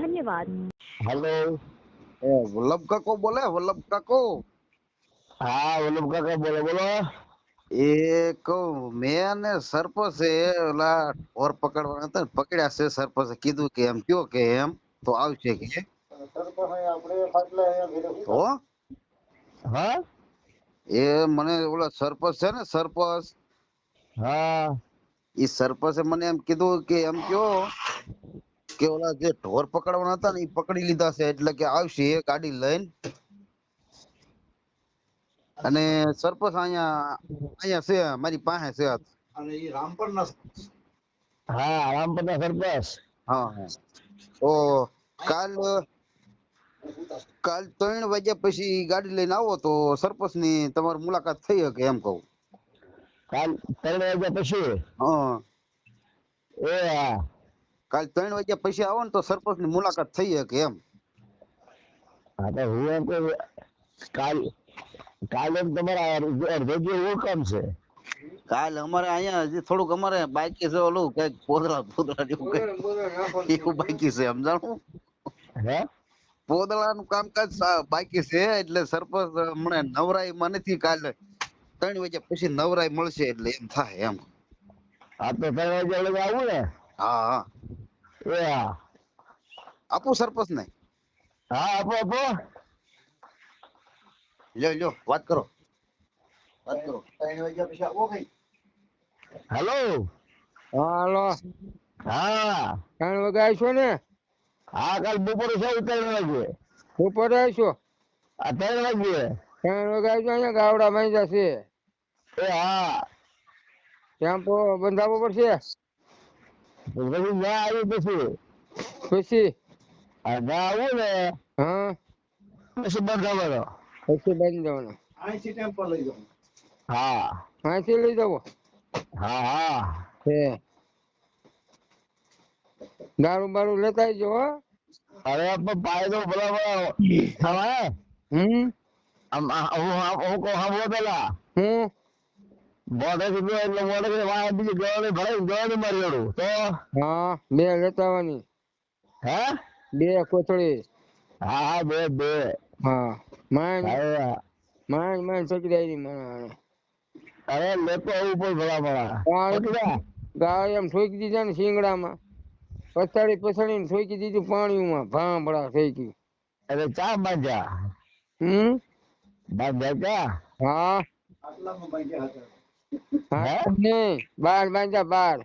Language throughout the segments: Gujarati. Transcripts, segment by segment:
धन्यवाद। हेलो। વલ્લભ કાકો બોલે વલ્લભ કાકો हाँ वल्लभ काका बोलो बोलो। એ કહું મેં ને સરપંચે ઓલા ઢોર પકડવાના હતા ને પકડ્યા છે સરપંચે કીધું કે એમ કયો કે એમ તો આવશે કે તો हाँ એ મને ઓલા સરપંચ છે ને સરપંચ हाँ એ સરપંચે મને એમ કીધું કે એમ કયો કે ઓલા જે ઢોર પકડવાના હતા ને એ પકડી લીધા છે એટલે કે આવશે એ ગાડી લઈને અને સરપંચ અહીંયા અહીંયા છે મારી પાસે છે અને એ રામપર ના हाँ रामपुर ना सरपंच। હા હા તો કાલ કાલ 3 વાગ્યા પછી ગાડી લઈને આવો તો સરપંચ ની તમારી મુલાકાત થઈ શકે એમ કહું काल 3 वाग्या પછી। હા ए हाँ કાલ 3 વાગ્યા પછી આવો ને તો સરપંચ ની મુલાકાત થઈ શકે એમ हाँ तो હું એમ કહું કાલ કાલે તમારા અડધો એવું કામ છે। કાલ અમારે અહીંયા હજી થોડુંક અમારે બાકી છે ઓલું કઈક પોદળા પોદળા જેવું કઈક એવું બાકી છે સમજાણું હે પોદળાનું કામકાજ બાકી છે એટલે સરપંચ હમણાં નવરાઈ માં નથી કાલે 3 વાગ્યા પછી નવરાઈ મળશે એટલે એમ થાય એમ આ તો 3 વાગ્યા લગા આવું ને। હા હા એ હા આપું સરપંચ ને हाँ આપો આપો। લ્યો લ્યો વાત કરો 3 વાગ્યા પછી આવો ભાઈ हेलो। હા હાલો हाँ 3 વાગે આવશો ને हाँ કાલ બપોરે છે 3 વાગે। બપોરે આવશો આ 3 વાગે। 3 વાગે આવજો અહીંયા ગાવડા માંજા છે એ હા ટેમ્પો બંધાવવો પડશે પછી ના આવી પછી પછી ના આવું ને હા પછી બંધાવાનો। પછી બાંધી દેવાનો અહીંથી ટેમ્પો લઈ જાઓ હા અહીંથી લઈ જવો હા હા છે દારૂ બારૂ લેતા આવજો હો અરે પણ પાય તો ભલા ભલા હવે હું કહું સાંભળો પેલા હું મોઢે કીધું એટલે મોઢે કીધું વાહ બીજી ગવાની ભરાઈ ગવાની મારી જોડું તો હા 2 લેતા આવવાની હે 2 કોથળી હા હા બે બે હા માંડ હવે માંડ છોકરી આવી મને અરે લેતો આવું પણ ભલા ભલા કેટલા ગાય એમ ઠોકી દીધા ને શિંગડામાં પછાડી પછાડીને ઠોકી દીધું પાણીમાં ભાંભળા થઈ ગયું અરે ચા બાંધ્યા બાંધ્યા ચા હા આટલામાં બાંધ્યા હતા હે નહીં 12 બાંધ્યા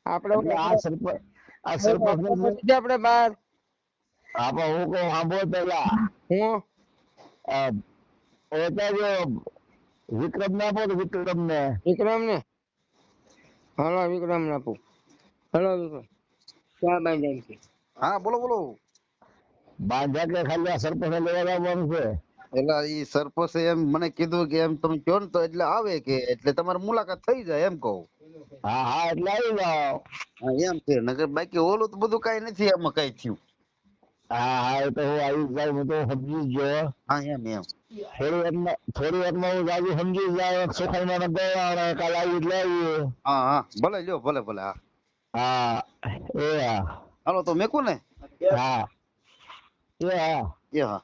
12 એટલે આ સરપંચ આપણે 12 આપણે હું કહું સાંભળો પેલા હું ઓટા જો વિક્રમ ને આપો તો વિક્રમ ને વિક્રમ ને હાલો વિક્રમ ને આપું હાલો વિક્રમ ક્યાં બાંધ્યા છે હા બોલો બોલો બાંધ્યા કે ખાલી આ સરપંચ લેવા આવવાનું છે એટલે ઈ સરપંચે એમ મને કીધું કે એમ તમે કહો ને તો એટલે આવે કે એટલે તમારી મુલાકાત થઈ જાય એમ કહું હા હા એટલે આવી જાઓ હા એમ છે નકર બાકી ઓલું તો બધું કઈ નથી એમાં કઈ થયું હા હા એ તો હું આવી જાય હું તો સમજી જ ગયો હા એમ એમ થોડી વારમાં હું જાજુ સમજી જાય સોખાઈ માં ગયા કાલે આવી એટલે આવી હા હા ભલે લ્યો ભલે ભલે હા હા એ હા હાલો તો મેકું ને હા એ હા એ હા